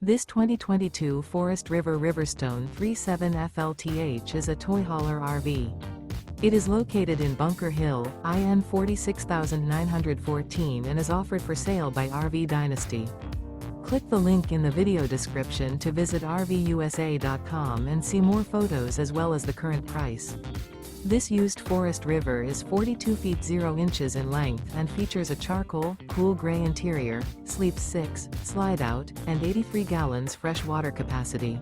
This 2022 Forest River RiverStone 37 FLTH is a toy hauler RV. It is located in Bunker Hill, IN 46914 and is offered for sale by RV Dynasty. Click the link in the video description to visit RVUSA.com and see more photos as well as the current price. This used Forest River is 42 feet 0 inches in length and features a charcoal, cool gray interior, sleeps 6, slide-out, and 83 gallons fresh water capacity.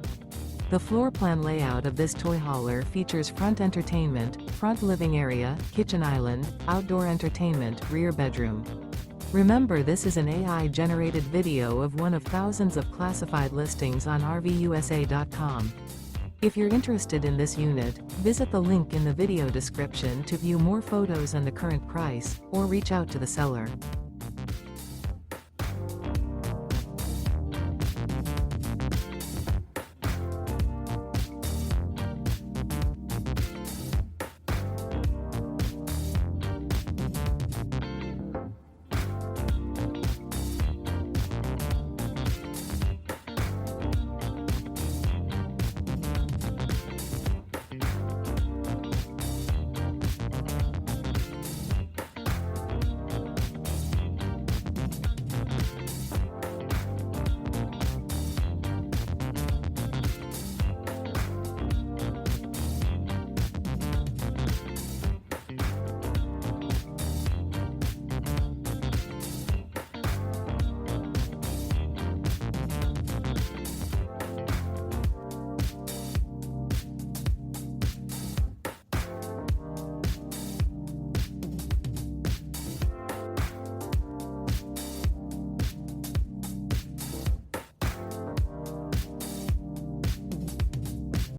The floor plan layout of this toy hauler features front entertainment, front living area, kitchen island, outdoor entertainment, rear bedroom. Remember, this is an AI-generated video of one of thousands of classified listings on RVUSA.com. If you're interested in this unit, visit the link in the video description to view more photos and the current price, or reach out to the seller.